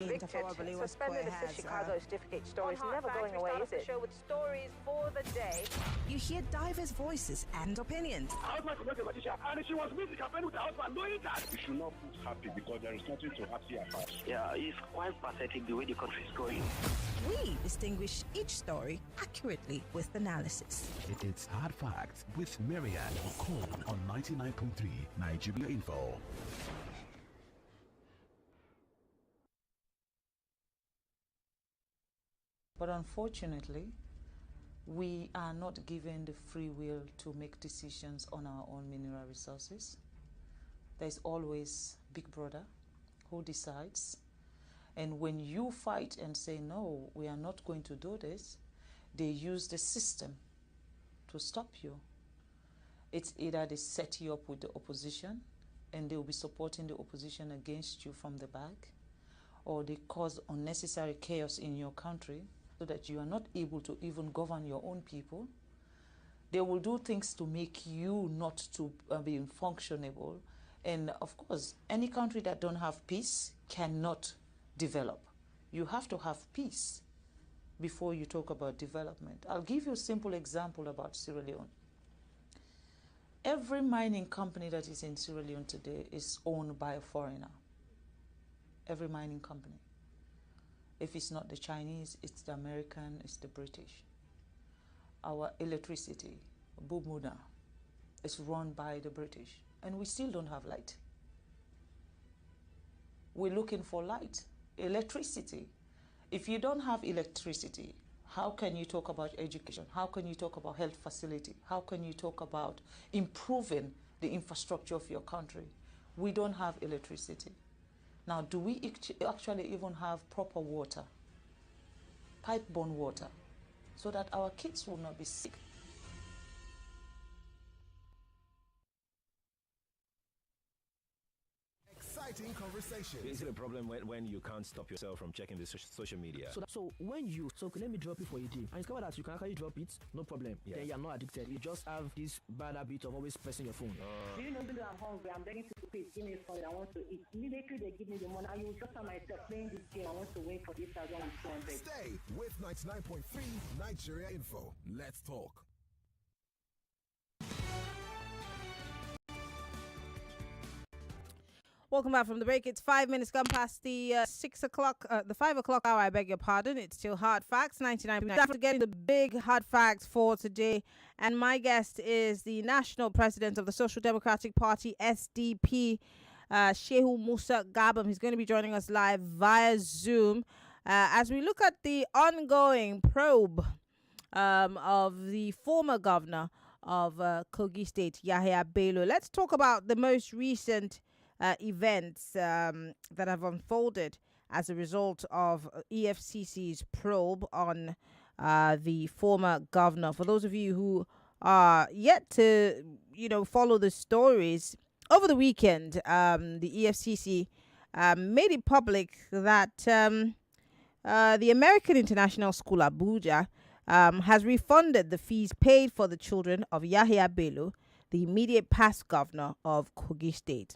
Suspended assist Chicago's difficult stories never going away, is it? Show with stories for the day. You hear diverse voices and opinions. And she was meeting campaign with her husband, knowing that. You should not feel happy because there is nothing to happy about. Yeah, it's quite pathetic the way the country is going. We distinguish each story accurately with analysis. It's Hard Facts with Maryann Okon on 99.3 Nigeria Info. But unfortunately, we are not given the free will to make decisions on our own mineral resources. There's always Big Brother who decides. And when you fight and say, no, we are not going to do this, they use the system to stop you. It's either they set you up with the opposition and they'll be supporting the opposition against you from the back, or they cause unnecessary chaos in your country so that you are not able to even govern your own people. They will do things to make you not to be functionable. And of course, any country that don't have peace cannot develop. You have to have peace before you talk about development. I'll give you a simple example about Sierra Leone. Every mining company that is in Sierra Leone today is owned by a foreigner. Every mining company. If it's not the Chinese, it's the American, it's the British. Our electricity, Bumuna, is run by the British, and we still don't have light. We're looking for light, electricity. If you don't have electricity, how can you talk about education? How can you talk about health facility? How can you talk about improving the infrastructure of your country? We don't have electricity. Now, do we actually even have proper water, pipe-borne water, so that our kids will not be sick? Exciting conversation. Is it a problem when you can't stop yourself from checking the social media? So let me drop it for you, and discover that you can actually drop it, no problem. Yes. Then you're not addicted. You just have this bad habit of always pressing your phone. Do you know that I'm hungry? I'm begging to eat. Give me food. I want to eat. Immediately they give me the money. I will just on myself playing this game. I want to win for this 1,200. Stay with 99.3 Nigeria Info. Let's talk. Welcome back from the break. It's 5 minutes gone past the 6 o'clock, the 5 o'clock hour. I beg your pardon. It's still Hard Facts 99. After getting the big Hard Facts for today, and my guest is the national president of the Social Democratic Party SDP, Shehu Musa Gabam. He's going to be joining us live via Zoom as we look at the ongoing probe of the former governor of Kogi State, Yahya Bello. Let's talk about the most recent events that have unfolded as a result of EFCC's probe on the former governor. For those of you who are yet to, follow the stories, over the weekend, the EFCC made it public that the American International School, Abuja, has refunded the fees paid for the children of Yahya Bello, the immediate past governor of Kogi State.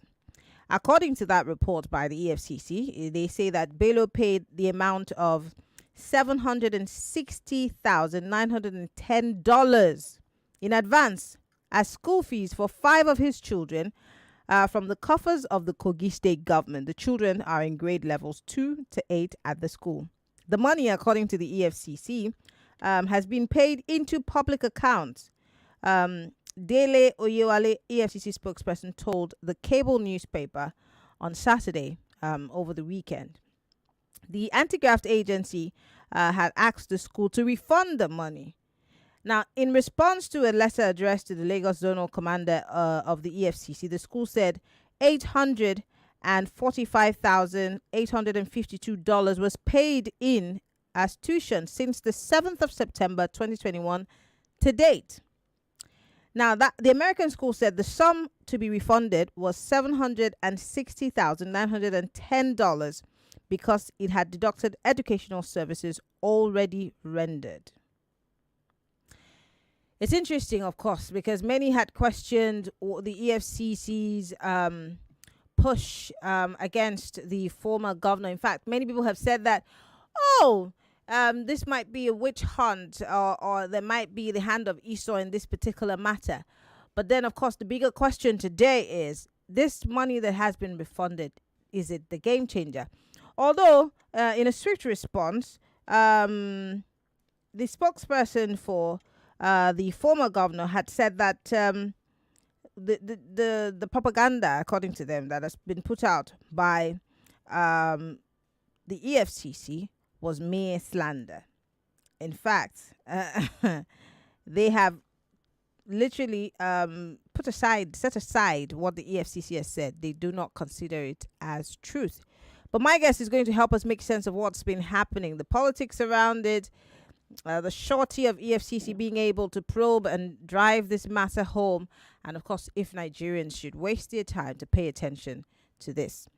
According to that report by the EFCC, they say that Bello paid the amount of $760,910 in advance as school fees for 5 of his children from the coffers of the Kogi State government. The children are in grade levels 2 to 8 at the school. The money, according to the EFCC, has been paid into public accounts. Dele Oyewale, EFCC spokesperson, told the cable newspaper on Saturday over the weekend. The anti-graft agency had asked the school to refund the money. Now, in response to a letter addressed to the Lagos Zonal Commander of the EFCC, the school said $845,852 was paid in as tuition since the 7th of September 2021 to date. Now, the American school said the sum to be refunded was $760,910 because it had deducted educational services already rendered. It's interesting, of course, because many had questioned the EFCC's push against the former governor. In fact, many people have said that, this might be a witch hunt, or there might be the hand of Esau in this particular matter. But then, of course, the bigger question today is this money that has been refunded, is it the game changer? Although, in a swift response, the spokesperson for the former governor had said that the propaganda, according to them, that has been put out by the EFCC was mere slander. In fact, they have literally set aside what the EFCC has said. They do not consider it as truth. But my guest is going to help us make sense of what's been happening, the politics around it, the surety of EFCC being able to probe and drive this matter home, and of course, if Nigerians should waste their time to pay attention to this.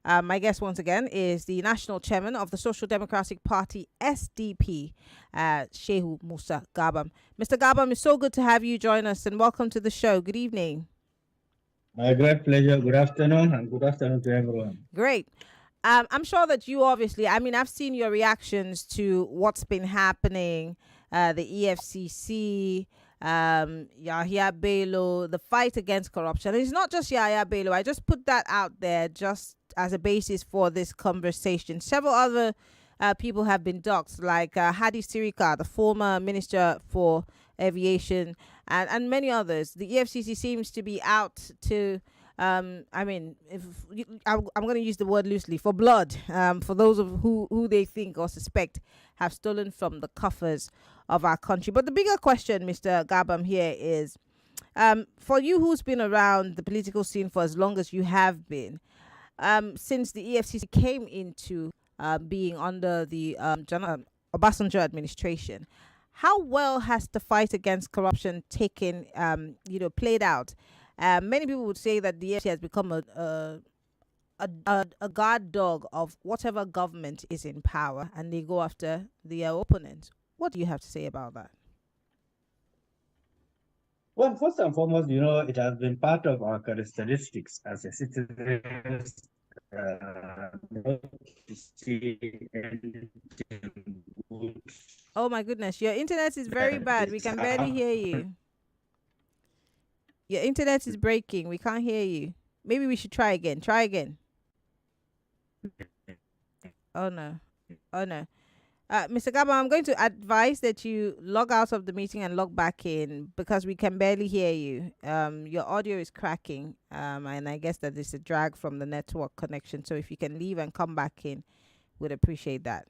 My guest once again is the national chairman of the Social Democratic Party, SDP, Shehu Musa Gabam. Mr. Gabam, it's so good to have you join us, and welcome to the show. Good evening. My great pleasure. Good afternoon, and good afternoon to everyone. Great. I'm sure that you obviously, I've seen your reactions to what's been happening, the EFCC, Yahya Bello, the fight against corruption. And it's not just Yahya Bello. I just put that out there just as a basis for this conversation. Several other people have been doxxed, like Hadi Sirika, the former Minister for Aviation, and many others. The EFCC seems to be out to... I'm going to use the word loosely, for blood, for those of who they think or suspect have stolen from the coffers of our country. But the bigger question, Mr. Gabam, here is, for you who's been around the political scene for as long as you have been, since the EFCC came into being under the Obasanjo administration, how well has the fight against corruption played out? Many people would say that the EFCC has become a guard dog of whatever government is in power, and they go after their opponents. What do you have to say about that? Well, first and foremost, it has been part of our characteristics as a citizen to see anything good. Oh my goodness, your internet is very bad. We can barely hear you. Your internet is breaking. We can't hear you. Maybe we should try again. Try again. Oh no. Mr. Gabam, I'm going to advise that you log out of the meeting and log back in, because we can barely hear you. Your audio is cracking, and I guess that it's a drag from the network connection. So if you can leave and come back in, we'd appreciate that.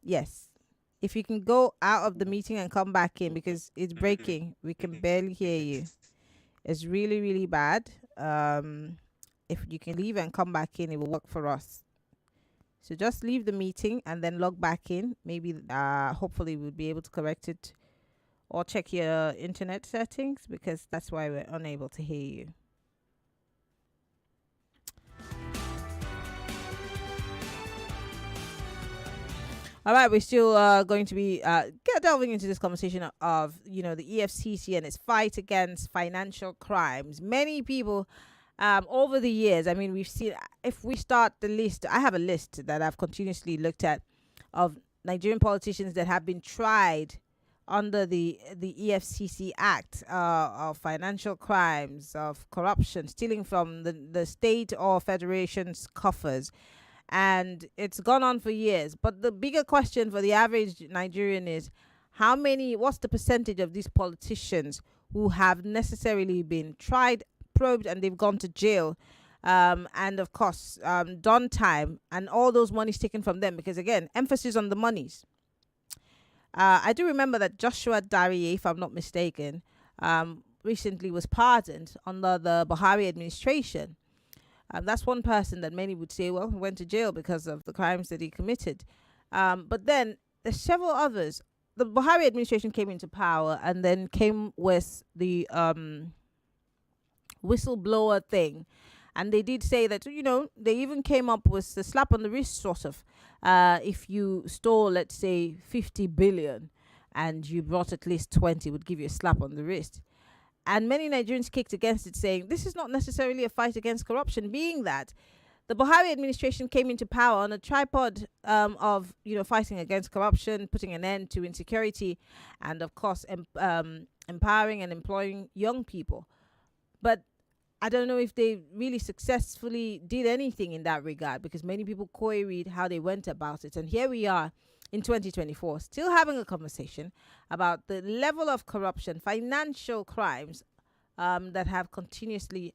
Yes. If you can go out of the meeting and come back in, because it's breaking. We can barely hear you. It's really, really bad. If you can leave and come back in, it will work for us. So just leave the meeting and then log back in. Maybe, hopefully we'll be able to correct it, or check your internet settings, because that's why we're unable to hear you. All right, we're still going to be delving into this conversation of, the EFCC and its fight against financial crimes. Many people over the years, we've seen, if we start the list, I have a list that I've continuously looked at of Nigerian politicians that have been tried under the EFCC Act of financial crimes, of corruption, stealing from the state or federation's coffers. And it's gone on for years. But the bigger question for the average Nigerian is, what's the percentage of these politicians who have necessarily been tried, probed, and they've gone to jail, and of course, done time, and all those monies taken from them? Because again, emphasis on the monies. I do remember that Joshua Darie, if I'm not mistaken, recently was pardoned under the Buhari administration. That's one person that many would say, well, he went to jail because of the crimes that he committed. But then there's several others. The Buhari administration came into power and then came with the whistleblower thing. And they did say that, they even came up with a slap on the wrist, sort of. If you stole, let's say, 50 billion and you brought at least 20, would give you a slap on the wrist. And many Nigerians kicked against it, saying this is not necessarily a fight against corruption, being that the Buhari administration came into power on a tripod of, fighting against corruption, putting an end to insecurity, and of course, empowering and employing young people. But I don't know if they really successfully did anything in that regard, because many people queried how they went about it. And here we are in 2024, still having a conversation about the level of corruption, financial crimes that have continuously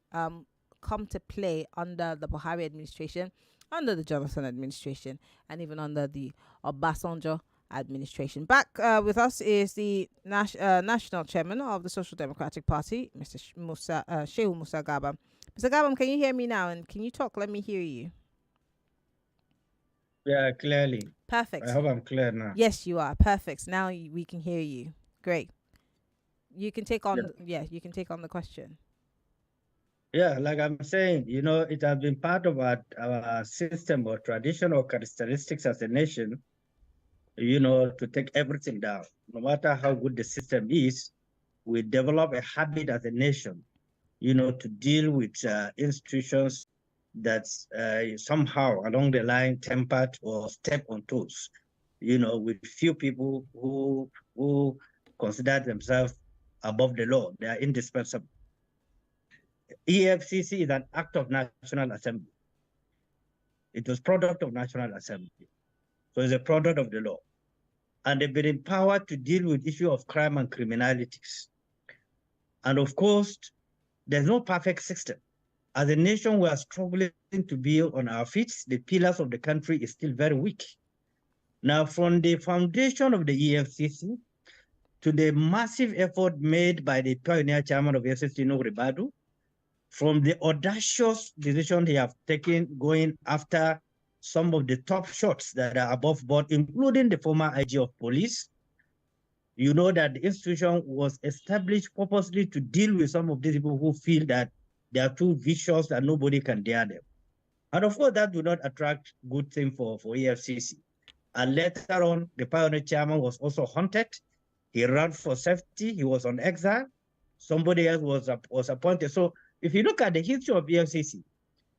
come to play under the Buhari administration, under the Jonathan administration, and even under the Obasanjo administration. Back with us is the national chairman of the Social Democratic Party, Mr. Shehu Musa Gabam. Mr. Gabam, can you hear me now? And can you talk? Let me hear you. Yeah, clearly. Perfect. I hope I'm clear now. Yes, you are. Perfect. Now we can hear you. Great. You can take on. You can take on the question. Yeah, like I'm saying, it has been part of our system or traditional characteristics as a nation, to take everything down. No matter how good the system is, we develop a habit as a nation, to deal with institutions that's somehow along the line tempered or step on toes, with few people who consider themselves above the law. They are indispensable. EFCC is an act of National Assembly. It was product of National Assembly. So it's a product of the law. And they've been empowered to deal with issue of crime and criminalities. And of course, there's no perfect system. As a nation, we are struggling to be on our feet. The pillars of the country is still very weak. Now, from the foundation of the EFCC to the massive effort made by the pioneer chairman of EFCC, Ribadu, from the audacious decision he have taken going after some of the top shots that are above board, including the former IG of police, that the institution was established purposely to deal with some of these people who feel that they are too vicious and nobody can dare them. And of course, that do not attract good thing for EFCC. And later on, the pioneer chairman was also haunted. He ran for safety. He was on exile. Somebody else was appointed. So if you look at the history of EFCC,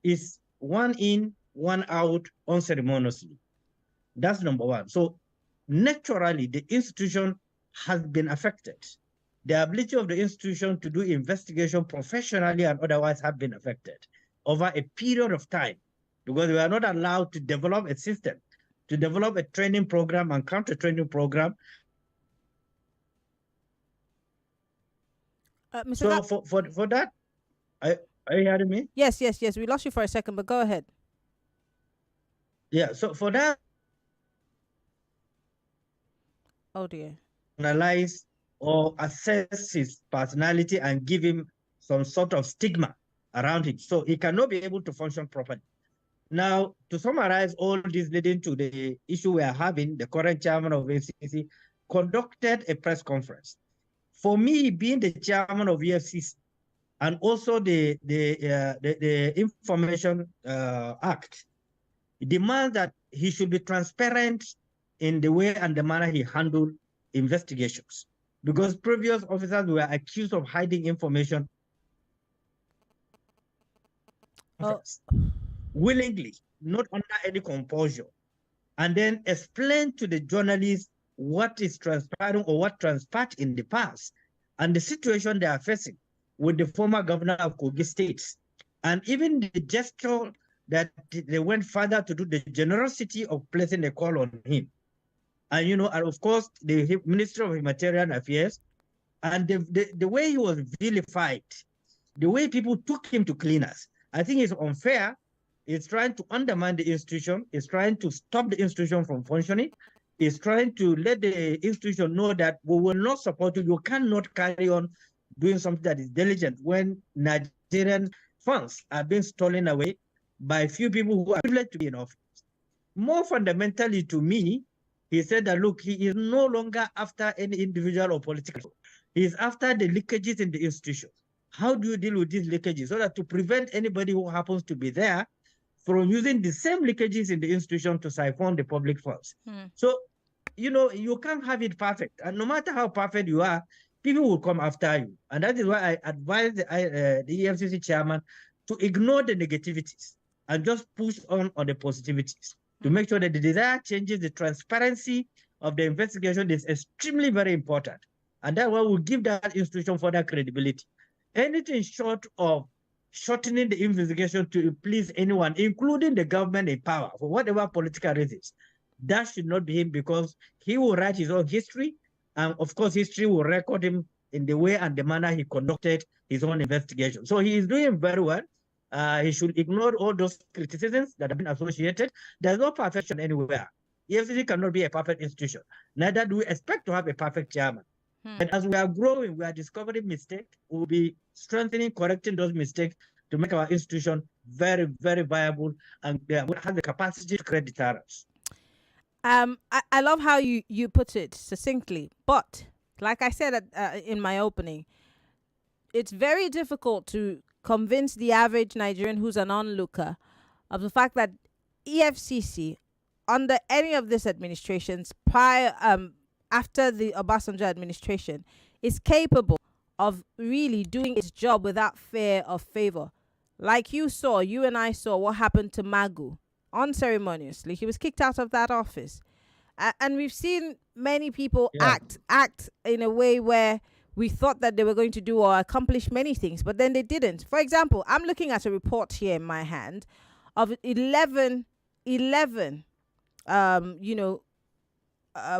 it's one in, one out unceremoniously. That's number one. So naturally, the institution has been affected. The ability of the institution to do investigation professionally and otherwise have been affected over a period of time, because we are not allowed to develop a system, to develop a training program and counter-training program. So for that, are you hearing me? Yes. We lost you for a second, but go ahead. Yeah, so for that, oh dear, analyze or assess his personality and give him some sort of stigma around it, so he cannot be able to function properly. Now, to summarize all this leading to the issue we are having, the current chairman of EFCC conducted a press conference. For me, being the chairman of EFCC, and also the Information Act, demands that he should be transparent in the way and the manner he handled investigations, because previous officers were accused of hiding information willingly, not under any compulsion, and then explain to the journalists what is transpiring or what transpired in the past and the situation they are facing with the former governor of Kogi State, and even the gesture that they went further to do, the generosity of placing a call on him. And, and of course, the Minister of Humanitarian Affairs, and the way he was vilified, the way people took him to cleaners, I think it's unfair. It's trying to undermine the institution. It's trying to stop the institution from functioning. It's trying to let the institution know that we will not support you. You cannot carry on doing something that is diligent when Nigerian funds are being stolen away by few people who are privileged to be in office. More fundamentally to me, he said that, look, he is no longer after any individual or political. He is after the leakages in the institution. How do you deal with these leakages so that to prevent anybody who happens to be there from using the same leakages in the institution to siphon the public funds? So, you can't have it perfect. And no matter how perfect you are, people will come after you. And that is why I advise the EFCC chairman to ignore the negativities and just push on the positivities to make sure that the desired changes, the transparency of the investigation is extremely very important. And that one will give that institution further credibility. Anything short of shortening the investigation to please anyone, including the government in power, for whatever political reasons, that should not be him, because he will write his own history. And of course, history will record him in the way and the manner he conducted his own investigation. So he is doing very well. He should ignore all those criticisms that have been associated. There's no perfection anywhere. EFCC cannot be a perfect institution. Neither do we expect to have a perfect chairman. And as we are growing, we are discovering mistakes. We'll be strengthening, correcting those mistakes to make our institution very, very viable and have the capacity to create deterrence. I love how you put it succinctly, but like I said in my opening, it's very difficult to convince the average Nigerian who's an onlooker of the fact that EFCC, under any of these administrations, after the Obasanjo administration, is capable of really doing its job without fear of favor. Like you and I saw what happened to Magu unceremoniously. He was kicked out of that office. And we've seen many people act in a way where we thought that they were going to do or accomplish many things, but then they didn't. For example, I'm looking at a report here in my hand of 11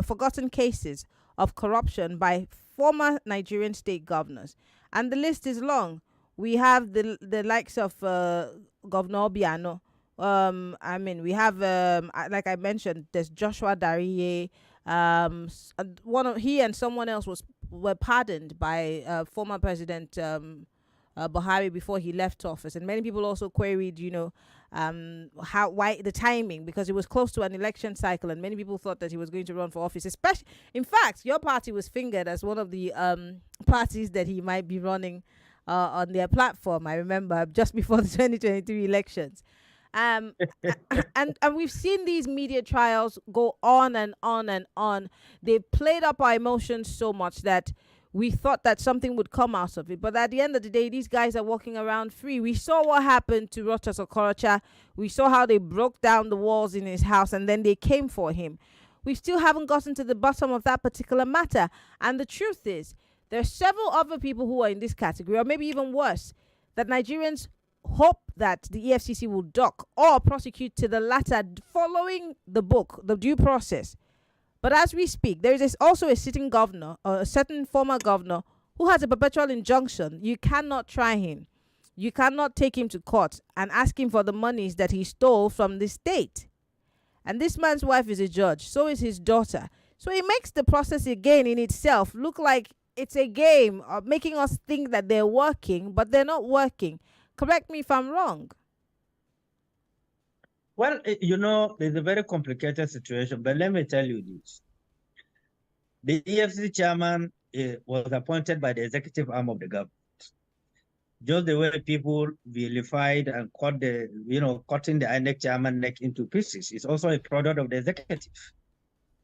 forgotten cases of corruption by former Nigerian state governors. And the list is long. We have the likes of Governor Obiano. We have, like I mentioned, there's Joshua Dariye. He and someone else were pardoned by former President Buhari before he left office, and many people also queried, why the timing, because it was close to an election cycle, and many people thought that he was going to run for office. Especially, in fact, your party was fingered as one of the parties that he might be running on their platform. I remember just before the 2023 elections. And we've seen these media trials go on and on and on. They played up our emotions so much that we thought that something would come out of it. But at the end of the day, these guys are walking around free. We saw what happened to Rochas Okorocha. We saw how they broke down the walls in his house and then they came for him. We still haven't gotten to the bottom of that particular matter. And the truth is, there are several other people who are in this category, or maybe even worse, that Nigerians hope that the EFCC will dock or prosecute to the latter following the due process. But as we speak, there is also a sitting governor, or a certain former governor, who has a perpetual injunction. You cannot try him. You cannot take him to court and ask him for the monies that he stole from the state. And this man's wife is a judge. So is his daughter. So it makes the process again in itself look like it's a game of making us think that they're working, but they're not working. Correct me if I'm wrong. Well, it's a very complicated situation, but let me tell you this. The EFCC chairman was appointed by the executive arm of the government. Just the way people vilified and cutting the INEC chairman neck into pieces is also a product of the executive.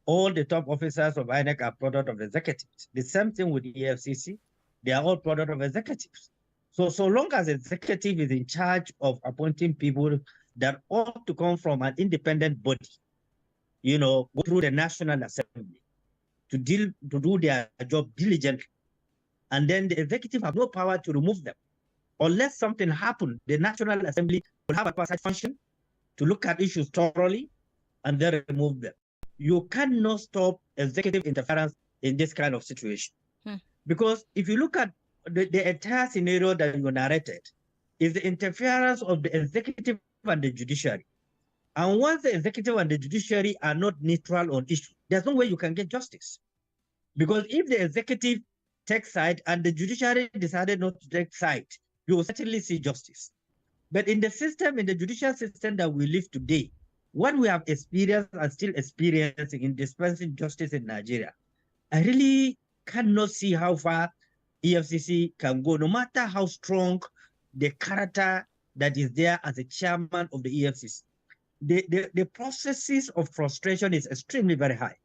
All the top officers of INEC are product of the executives. The same thing with the EFCC. They are all product of executives. So long as the executive is in charge of appointing people that ought to come from an independent body, go through the National Assembly to do their job diligently. And then the executive have no power to remove them. Unless something happens, the National Assembly will have a oversight function to look at issues thoroughly and then remove them. You cannot stop executive interference in this kind of situation. Because if you look at the entire scenario that you narrated, is the interference of the executive and the judiciary. And once the executive and the judiciary are not neutral on issues, there's no way you can get justice. Because if the executive takes side and the judiciary decided not to take side, you will certainly see justice. But in the judicial system that we live today, what we have experienced and still experiencing in dispensing justice in Nigeria, I really cannot see how far EFCC can go, no matter how strong the character that is there as a chairman of the EFCC. The processes of frustration is extremely very high.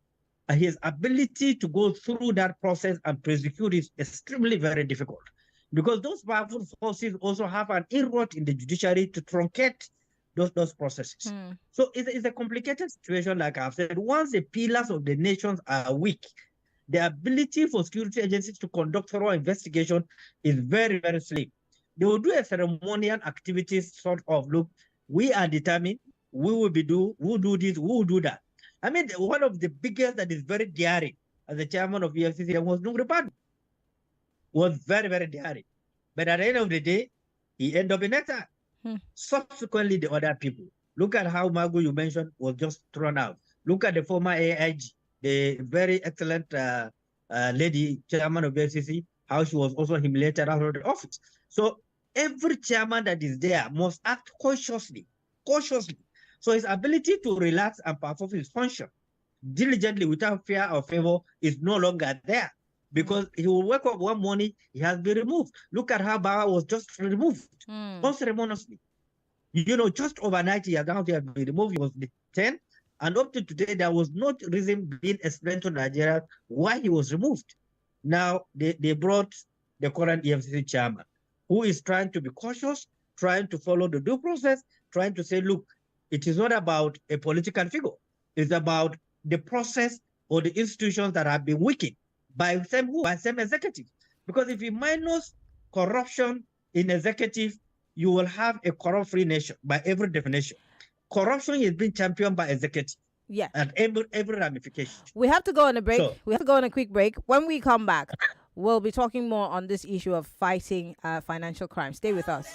his ability to go through that process and prosecute is extremely very difficult, because those powerful forces also have an inroad in the judiciary to truncate those processes. So it's a complicated situation, like I've said. Once the pillars of the nations are weak, the ability for security agencies to conduct thorough investigation is very, very slim. They will do a ceremonial activities, sort of, look, we are determined, we'll do this, we'll do that. I mean, one of the biggest that is very daring as the chairman of EFCC was Nungripadu. Was very, very daring. But at the end of the day, he ended up in exile. Subsequently, the other people. Look at how Magu, you mentioned, was just thrown out. Look at the former AIG, the very excellent lady, chairman of EFCC, how she was also humiliated out of the office. So every chairman that is there must act cautiously. So his ability to relax and perform his function diligently without fear or favor is no longer there, because he will wake up one morning, he has been removed. Look at how Bawa was just removed, unceremoniously. Just overnight, he has been removed. He was detained, and up to today, there was no reason being explained to Nigeria why he was removed. Now, they brought the current EFCC chairman, who is trying to be cautious, trying to follow the due process, trying to say, look, it is not about a political figure. It's about the process or the institutions that have been weakened by same executive. Because if you minus corruption in executive, you will have a corrupt-free nation by every definition. Corruption is being championed by executive. Yeah. At every ramification. We have to go on a break. We have to go on a quick break. When we come back, we'll be talking more on this issue of fighting financial crime. Stay with us.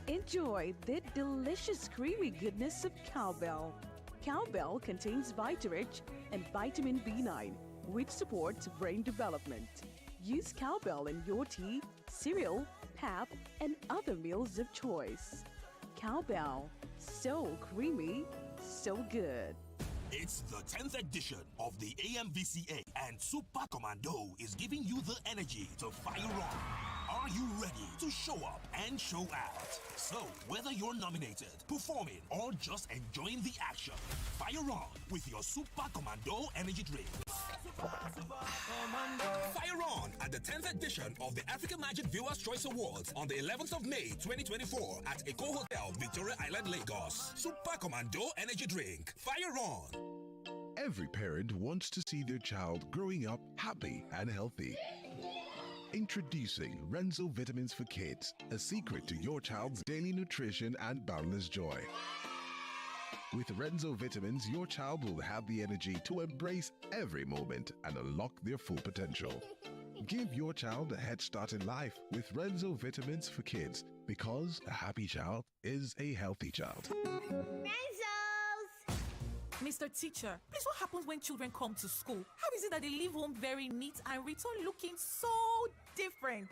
Enjoy the delicious creamy goodness of cowbell. Cowbell contains Vitarich and vitamin B9, which supports brain development. Use cowbell in your tea, cereal, pap, and other meals of choice. Cowbell, so creamy, so good. It's the 10th edition of the AMVCA, and Super Commando is giving you the energy to fire on. Are you ready to show up and show out? So, whether you're nominated, performing, or just enjoying the action, fire on with your Super Commando energy drink. Fire on at the 10th edition of the African Magic Viewers' Choice Awards on the 11th of May 2024 at Eco Hotel, Victoria Island, Lagos. Super Commando energy drink. Fire on. Every parent wants to see their child growing up happy and healthy. Introducing Renzo Vitamins for Kids, a secret to your child's daily nutrition and boundless joy. With Renzo Vitamins, your child will have the energy to embrace every moment and unlock their full potential. Give your child a head start in life with Renzo Vitamins for Kids, because a happy child is a healthy child. Mr. Teacher, please, what happens when children come to school? How is it that they leave home very neat and return looking so different?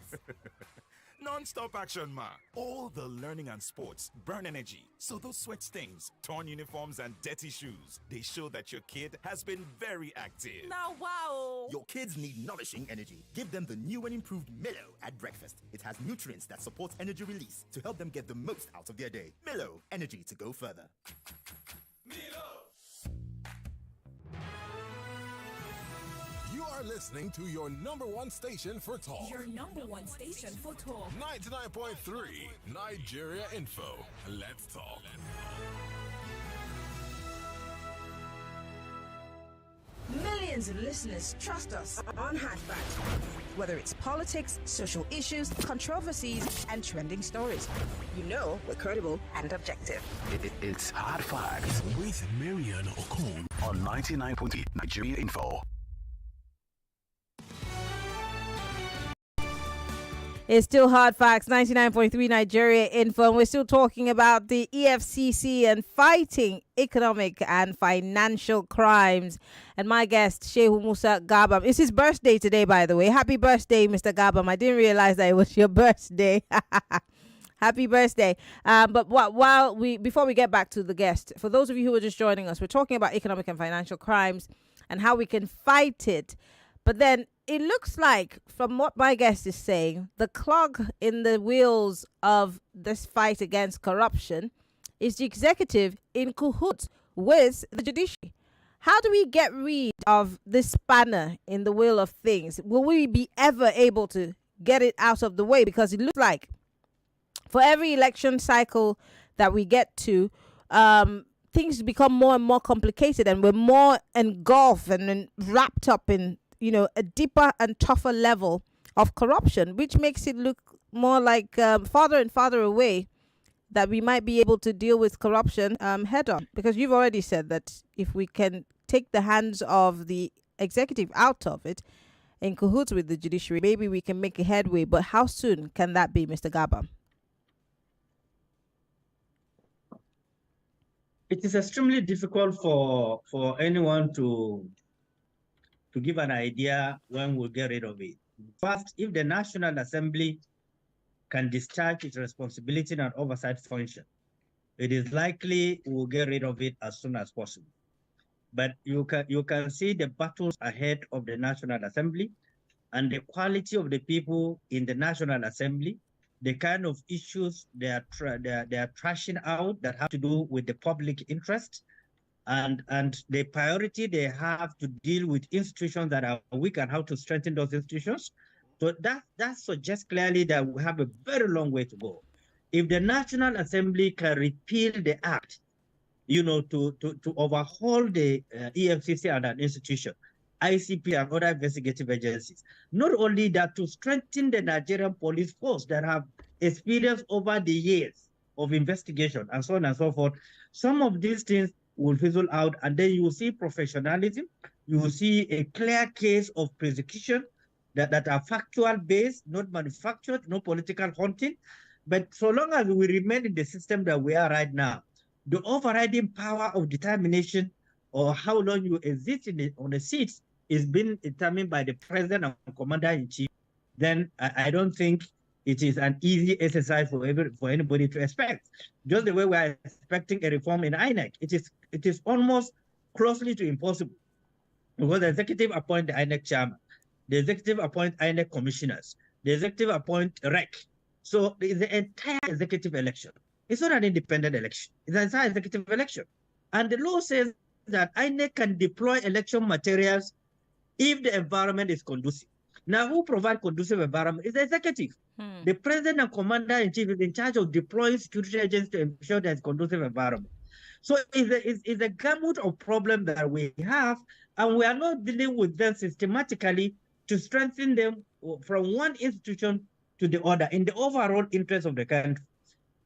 Non-stop action, ma. All the learning and sports burn energy. So those sweat stains, torn uniforms, and dirty shoes, they show that your kid has been very active. Now, wow. Your kids need nourishing energy. Give them the new and improved Milo at breakfast. It has nutrients that support energy release to help them get the most out of their day. Milo, energy to go further. You are listening to your number one station for talk. Your number one station for talk. 99.3 Nigeria Info. Let's talk. Millions of listeners trust us on Hard Facts. Whether it's politics, social issues, controversies, and trending stories, you know we're credible and objective. It's Hard Facts with Maryann Okon on 99.3 Nigeria Info. It's still Hard Facts, 99.3 Nigeria Info, and we're still talking about the EFCC and fighting economic and financial crimes. And my guest, Shehu Musa Gabam. It's his birthday today, by the way. Happy birthday, Mr. Gabam. I didn't realize that it was your birthday. Happy birthday. But before we get back to the guest, for those of you who are just joining us, we're talking about economic and financial crimes and how we can fight it But then it looks like, from what my guest is saying, the clog in the wheels of this fight against corruption is the executive in cahoots with the judiciary. How do we get rid of this spanner in the wheel of things? Will we be ever able to get it out of the way? Because it looks like for every election cycle that we get to, things become more and more complicated, and we're more engulfed and wrapped up in, a deeper and tougher level of corruption, which makes it look more like farther and farther away that we might be able to deal with corruption head on. Because you've already said that if we can take the hands of the executive out of it in cahoots with the judiciary, maybe we can make a headway. But how soon can that be, Mr. Gabam? It is extremely difficult for anyone to give an idea when we'll get rid of it. First, if the National Assembly can discharge its responsibility and oversight function, it is likely we'll get rid of it as soon as possible. But you can see the battles ahead of the National Assembly and the quality of the people in the National Assembly, the kind of issues they are trashing out that have to do with the public interest, and the priority they have to deal with institutions that are weak and how to strengthen those institutions. So that suggests clearly that we have a very long way to go. If the National Assembly can repeal the act, to overhaul the EFCC and an institution, ICP and other investigative agencies. Not only that, to strengthen the Nigerian police force that have experience over the years of investigation and so on and so forth. Some of these things will fizzle out, and then you will see professionalism. You will see a clear case of prosecution that are factual based, not manufactured, no political hunting. But so long as we remain in the system that we are right now, the overriding power of determination or how long you exist on the seats is being determined by the president and commander-in-chief. Then I don't think it is an easy exercise for anybody to expect. Just the way we are expecting a reform in INEC, it is almost closely to impossible, because the executive appoint the INEC chairman, the executive appoint INEC commissioners, the executive appoint REC. So it's the entire executive election. It's not an independent election. It's an entire executive election. And the law says that INEC can deploy election materials if the environment is conducive. Now, who provides conducive environment is the executive. The president and commander-in-chief is in charge of deploying security agents to ensure there's conducive environment. So it's a gamut of problems that we have, and we are not dealing with them systematically to strengthen them from one institution to the other in the overall interest of the country.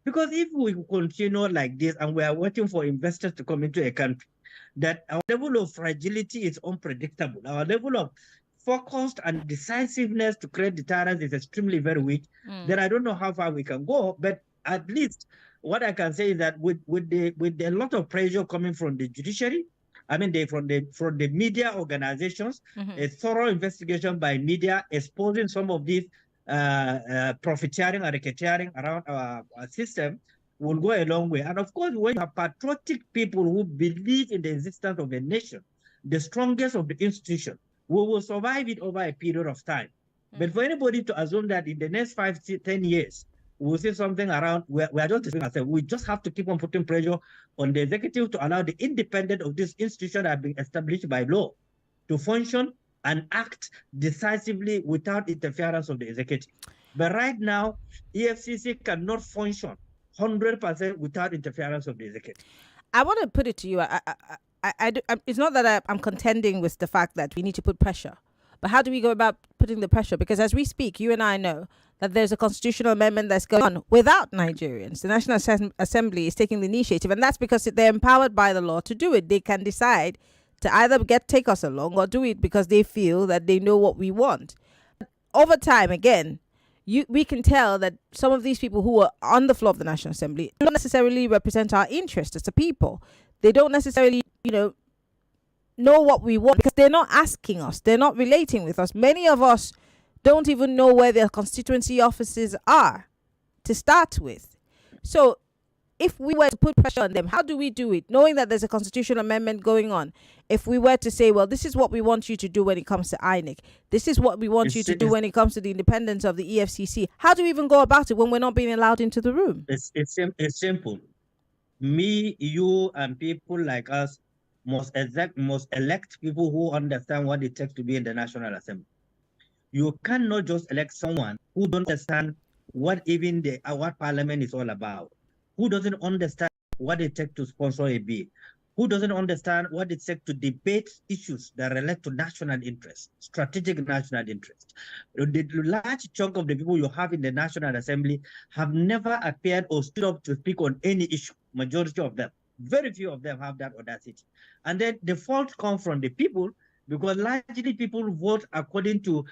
Because if we continue like this and we are waiting for investors to come into a country, that our level of fragility is unpredictable. Our level of focus and decisiveness to create deterrence is extremely very weak. Then I don't know how far we can go, but at least what I can say is that with a lot of pressure coming from the judiciary, I mean from the media organizations, a thorough investigation by media exposing some of these profiteering and racketeering around our system will go a long way. And of course, when you have patriotic people who believe in the existence of a nation, the strongest of the institution, we will survive it over a period of time. But for anybody to assume that in the next 5 to 10 years, we'll see something around, we are just doing ourselves. We just have to keep on putting pressure on the executive to allow the independence of this institution that have been established by law to function and act decisively without interference of the executive. But right now, EFCC cannot function 100% without interference of the executive. I want to put it to you. It's not that I'm contending with the fact that we need to put pressure, but how do we go about putting the pressure? Because as we speak, you and I know that there's a constitutional amendment that's going on without Nigerians. The National Assembly is taking the initiative, and that's because they're empowered by the law to do it. They can decide to either take us along or do it because they feel that they know what we want. Over time, again, we can tell that some of these people who are on the floor of the National Assembly don't necessarily represent our interests as a people. They don't necessarily, know what we want because they're not asking us. They're not relating with us. Many of us don't even know where their constituency offices are to start with. So if we were to put pressure on them, how do we do it? Knowing that there's a constitutional amendment going on, if we were to say, well, this is what we want you to do when it comes to INEC, this is what we want you to do when it comes to the independence of the EFCC, how do we even go about it when we're not being allowed into the room? It's simple. Me, you, and people like us must elect people who understand what it takes to be in the National Assembly. You cannot just elect someone who don't understand what even what Parliament is all about, who doesn't understand what it takes to sponsor a bill, who doesn't understand what it takes to debate issues that relate to national interest, strategic national interest. The large chunk of the people you have in the National Assembly have never appeared or stood up to speak on any issue, majority of them. Very few of them have that audacity. And then the fault comes from the people, because largely people vote according to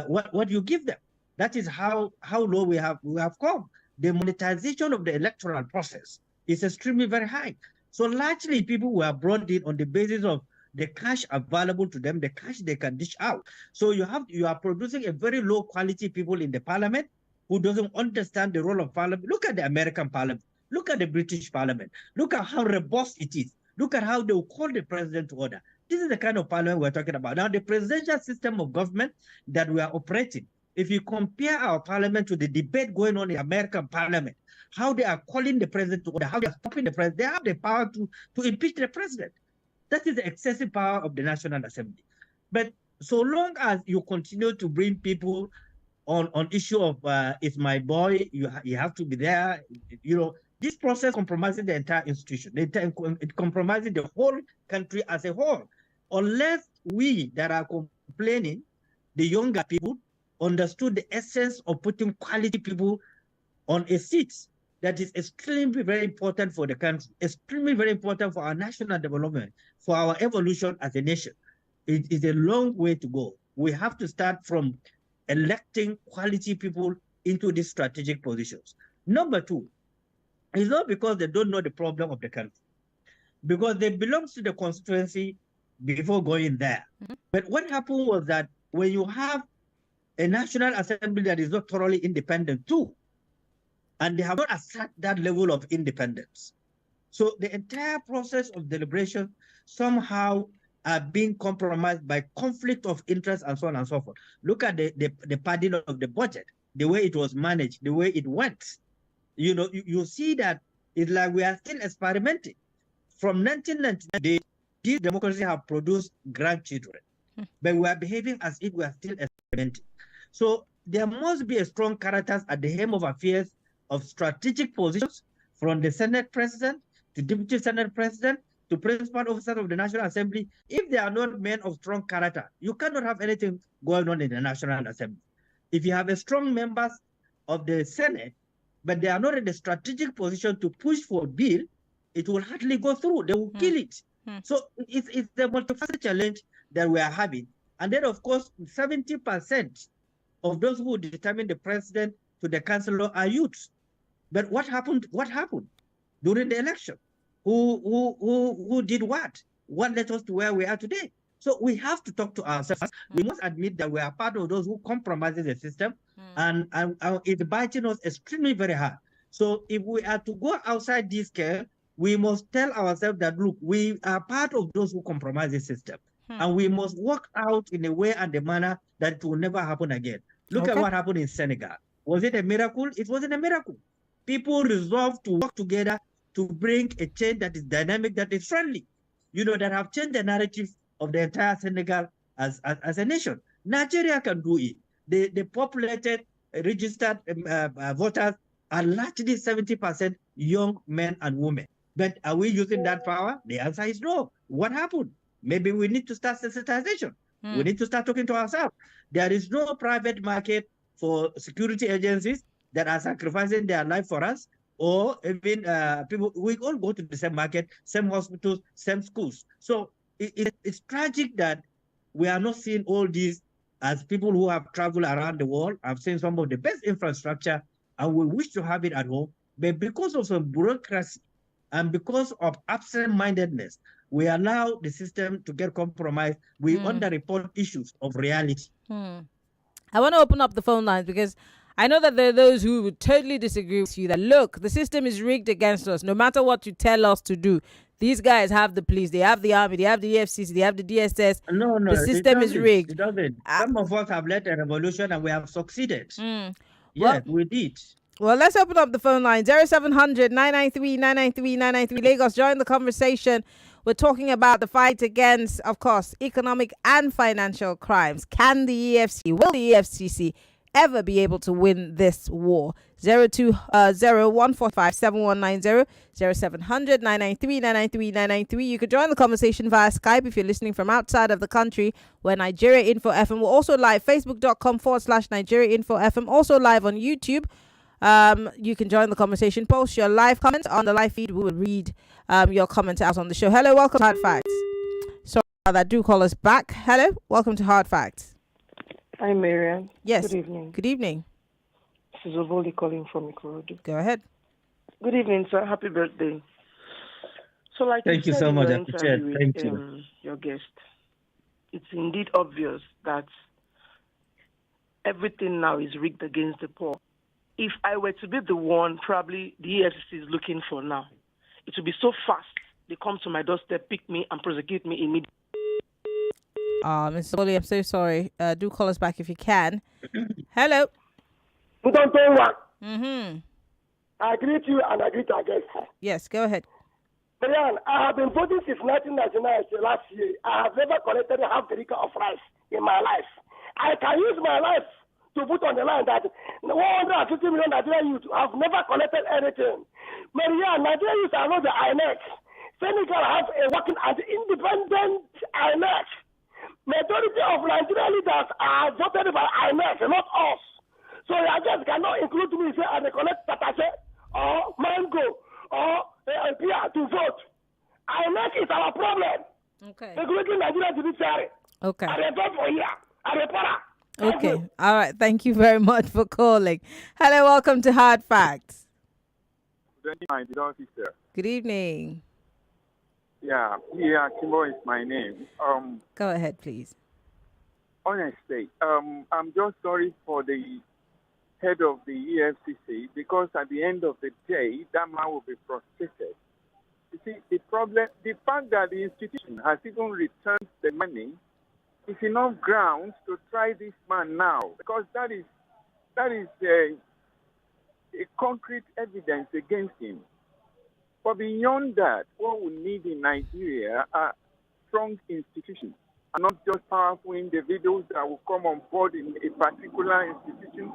what you give them. That is how low we have come. The monetization of the electoral process is extremely very high. So largely people were brought in on the basis of the cash available to them, the cash they can dish out. So you are producing a very low quality people in the parliament who doesn't understand the role of parliament. Look at the American parliament. Look at the British parliament. Look at how robust it is. Look at how they will call the president to order. This is the kind of parliament we're talking about. Now, the presidential system of government that we are operating, if you compare our parliament to the debate going on in the American parliament, how they are calling the president to order, how they are stopping the president, they have the power to impeach the president. That is the excessive power of the National Assembly. But so long as you continue to bring people on issue of it's my boy, you have to be there, this process compromising the entire institution. It compromising the whole country as a whole. Unless we that are complaining, the younger people, understood the essence of putting quality people on a seat that is extremely very important for the country, extremely very important for our national development, for our evolution as a nation. It is a long way to go. We have to start from electing quality people into these strategic positions. Number two, it's not because they don't know the problem of the country, because they belong to the constituency before going there. But what happened was that when you have a National Assembly that is not thoroughly independent too, and they have not achieved that level of independence, so the entire process of deliberation somehow are being compromised by conflict of interest and so on and so forth. Look at the padding of the budget, the way it was managed, the way it went. You see that it's like we are still experimenting. From 1999, these democracies have produced grandchildren, but we are behaving as if we are still experimenting. So there must be a strong characters at the helm of affairs of strategic positions, from the Senate President to Deputy Senate President to principal officers of the National Assembly. If they are not men of strong character, you cannot have anything going on in the National Assembly. If you have a strong members of the Senate, but they are not in the strategic position to push for a bill, it will hardly go through. They will kill it. So it's the multifaceted challenge that we are having. And then, of course, 70% of those who determine the president to the councillor are youths. But what happened? What happened during the election? Who did what? What led us to where we are today? So we have to talk to ourselves. We must admit that we are part of those who compromise the system, and it's biting us extremely very hard. So if we are to go outside this scale, we must tell ourselves that, look, we are part of those who compromise the system, and we must work out in a way and a manner that it will never happen again. Look at what happened in Senegal. Was it a miracle? It wasn't a miracle. People resolved to work together to bring a change that is dynamic, that is friendly, that have changed the narrative of the entire Senegal as a nation. Nigeria can do it. The populated, registered voters are largely 70% young men and women. But are we using that power? The answer is no. What happened? Maybe we need to start sensitization. We need to start talking to ourselves. There is no private market for security agencies that are sacrificing their life for us, or even people. We all go to the same market, same hospitals, same schools. So it's tragic that we are not seeing all these as people who have traveled around the world. I've seen some of the best infrastructure, and we wish to have it at home. But because of some bureaucracy and because of absent-mindedness, we allow the system to get compromised. We underreport issues of reality. I want to open up the phone lines because I know that there are those who would totally disagree with you that, look, the system is rigged against us. No matter what you tell us to do, these guys have the police, they have the army, they have the EFCC, they have the DSS. No, The system is rigged. It doesn't. Some of us have led a revolution and we have succeeded. Well, we did. Well, let's open up the phone line. 0700 993 993 993. Lagos, join the conversation. We're talking about the fight against, of course, economic and financial crimes. Can the will the EFCC ever be able to win this war? 020-145-7190, 0700 993 993 993. You could join the conversation via Skype if you're listening from outside of the country, where Nigeria Info FM. We're also live, facebook.com/Nigeria Info FM. Also live on YouTube. You can join the conversation. Post your live comments on the live feed. We will read your comments out on the show. Hello, welcome to Hard Facts. Sorry about that. Do call us back. Hello, welcome to Hard Facts. Hi, Maryann. Yes. Good evening. Good evening. This is Ovoli calling from Ikorodu. Go ahead. Good evening, sir. Happy birthday. So, like Thank you so much. Thank you. Your guest, it's indeed obvious that everything now is rigged against the poor. If I were to be the one, probably the EFCC is looking for now, it would be so fast. They come to my doorstep, pick me, and prosecute me immediately. Mr. Oli, I'm so sorry. Do call us back if you can. Hello. I greet you and I greet our guest. Yes, go ahead. Maryann, I have been voting since 1999, last year. I have never collected half the litre of rice in my life. I can use my life to put on the line that 150 million Nigerian youth have never collected anything. Maryann, Nigerian youth are not the INEC. Senegal have a working as independent INEC. Majority of Nigerian leaders are voted by INEC, not us. So I just cannot include me say I collect Tatashe or Mango or Pia to vote. INEC is our problem. Okay. Including Nigerian judiciary. Okay. I vote for here. I report. Okay. All right. Thank you very much for calling. Hello. Welcome to Hard Facts. Good evening, sister. Good evening. Yeah, Kimbo is my name. Go ahead, please. Honestly, I'm just sorry for the head of the EFCC, because at the end of the day, that man will be frustrated. You see, the fact that the institution has even returned the money is enough grounds to try this man now, because that is a concrete evidence against him. But beyond that, what we need in Nigeria are strong institutions, and not just powerful individuals that will come on board in a particular institution,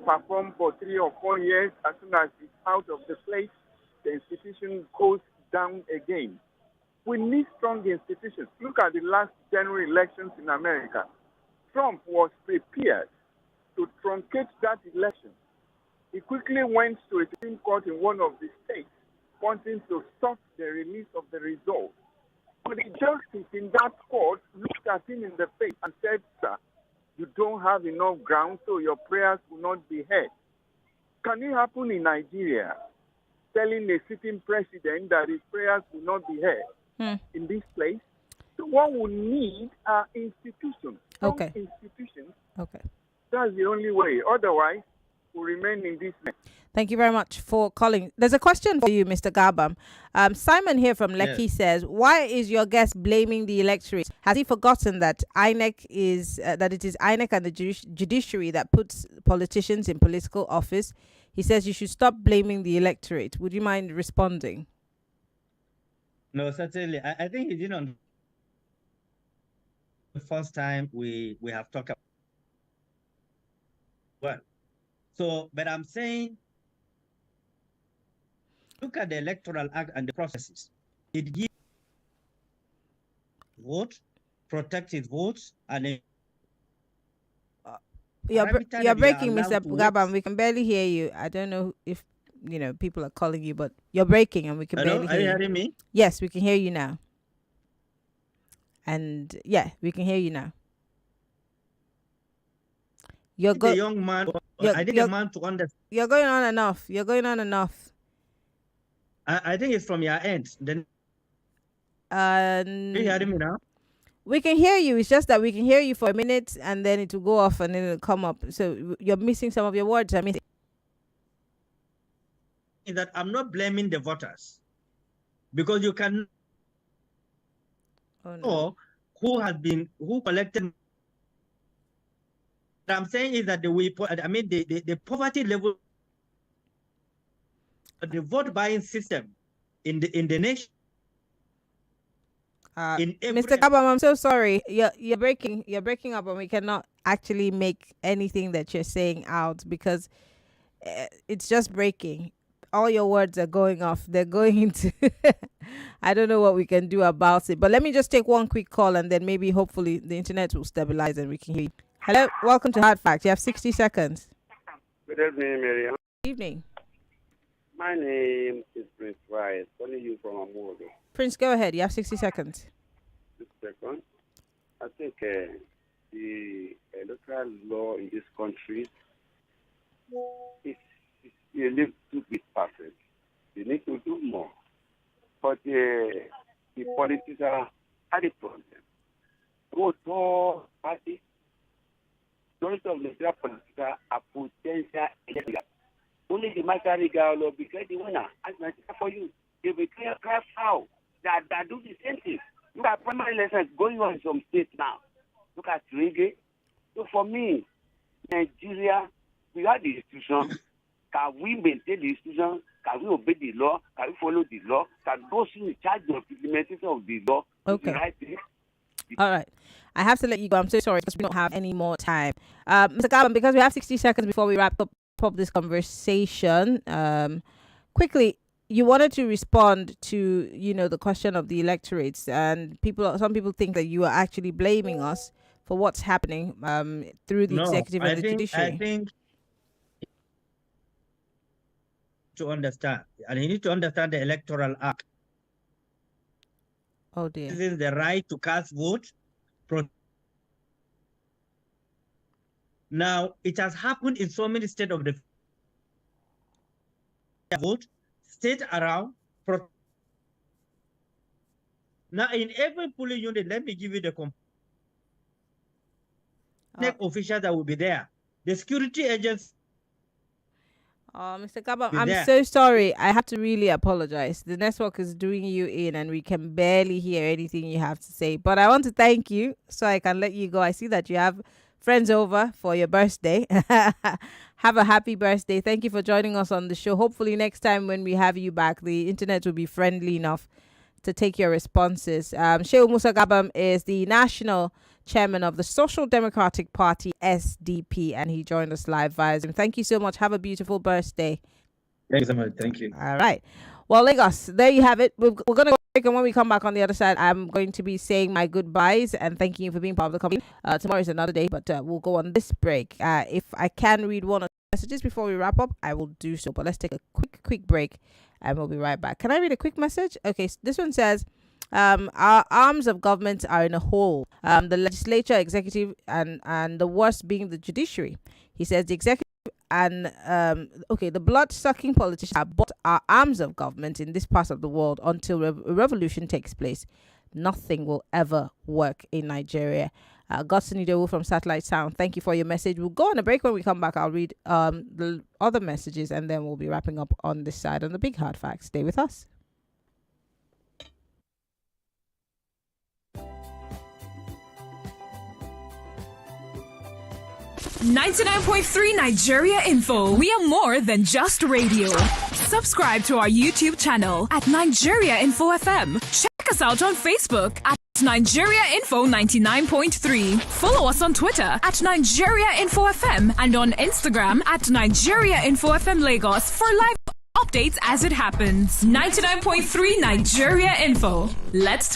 perform for 3 or 4 years. As soon as it's out of the place, the institution goes down again. We need strong institutions. Look at the last general elections in America. Trump was prepared to truncate that election. He quickly went to a Supreme Court in one of the states, wanting to stop the release of the results. But the justice in that court looked at him in the face and said, sir, you don't have enough ground, so your prayers will not be heard. Can it happen in Nigeria, telling a sitting president that his prayers will not be heard in this place? So what we need are institutions. Okay. Institutions. Okay. That's the only way. Otherwise, we'll remain in this mess. Thank you very much for calling. There's a question for you, Mr. Gabam. Simon here from Lekki says, why is your guest blaming the electorate? Has he forgotten that INEC is that it is INEC and the judiciary that puts politicians in political office? He says you should stop blaming the electorate. Would you mind responding? No, certainly. I think he didn't. The first time we have talked about. Well, so, but I'm saying, look at the Electoral Act and the processes. It gives vote, protected votes, and you're breaking, Mr. Gabam. We can barely hear you. I don't know if people are calling you, but you're breaking and we can barely hear you. Are you hearing me? Yes, we can hear you now. And yeah, we can hear you now. You're a young man. I think a man to understand. You're going on enough. You're going on enough. I think it's from your end. Then. Are you hearing me now? We can hear you. It's just that we can hear you for a minute and then it will go off and then it'll come up. So you're missing some of your words. I mean, that I'm not blaming the voters because you can know who collected. What I'm saying is that the poverty level, the vote buying system in the nation. Mr. Gabam, I'm so sorry. You're breaking up, and we cannot actually make anything that you're saying out because it's just breaking. All your words are going off. They're going into. I don't know what we can do about it. But let me just take one quick call, and then maybe, hopefully, the internet will stabilize and we can hear you. Hello, welcome to Hard Facts. You have 60 seconds. Good evening, Maryann. Good evening. My name is Prince Rice, calling you from Amodo. Prince, go ahead. You have 60 seconds. 6 seconds. I think the electoral law in this country is a little bit perfect. They need to do more. But the politicians are the problem. Both all parties, those of the politicians are potential electors. Only the Makariga will be the winner. As I said for you, they will cry foul that do the same thing. Look at primary elections going on in some states now. Look at Reggae. So for me, Nigeria, we have the institution. Can we maintain the institution? Can we obey the law? Can we follow the law? Can those in charge of implementation of the law do the right thing? All right. I have to let you go. I'm so sorry because we don't have any more time. Mr. Gabam, because we have 60 seconds before we wrap up this conversation, quickly, you wanted to respond to, the question of the electorates, and some people think that you are actually blaming us for what's happening through the executive and the judiciary. I think to understand, and you need to understand the Electoral Act. Oh dear. This is the right to cast vote. Now, it has happened in so many states of the vote, state around. Now, in every polling unit, let me give you the officials that will be there. The security agents. Mr. Gabam, I'm so sorry. I have to really apologize. The network is doing you in and we can barely hear anything you have to say. But I want to thank you so I can let you go. I see that you have friends over for your birthday. Have a happy birthday. Thank you for joining us on the show. Hopefully next time when we have you back, the internet will be friendly enough to take your responses. Shehu Musa Gabam is the national chairman of the Social Democratic Party, SDP, and he joined us live via Zoom. Thank you so much. Have a beautiful birthday. Thank you so much. Thank you. All right. Well, Lagos, there you have it. We're going to go break, and when we come back on the other side, I'm going to be saying my goodbyes and thanking you for being part of the company. Tomorrow is another day, but we'll go on this break. If I can read one or two messages before we wrap up, I will do so. But let's take a quick break, and we'll be right back. Can I read a quick message? Okay, so this one says, our arms of government are in a hole. The legislature, executive, and the worst being the judiciary. He says the executive and the blood-sucking politicians have bought our arms of government in this part of the world until a revolution takes place. Nothing will ever work in Nigeria. Godson Idowu from Satellite Sound, thank you for your message. We'll go on a break. When we come back, I'll read the other messages, and then we'll be wrapping up on this side on the Big Hard Facts. Stay with us. 99.3 Nigeria Info. We are more than just radio. Subscribe to our YouTube channel at Nigeria Info FM. Check us out on Facebook at Nigeria Info 99.3. Follow us on Twitter at Nigeria Info FM and on Instagram at Nigeria Info FM Lagos for live updates as it happens. 99.3 Nigeria Info. Let's talk.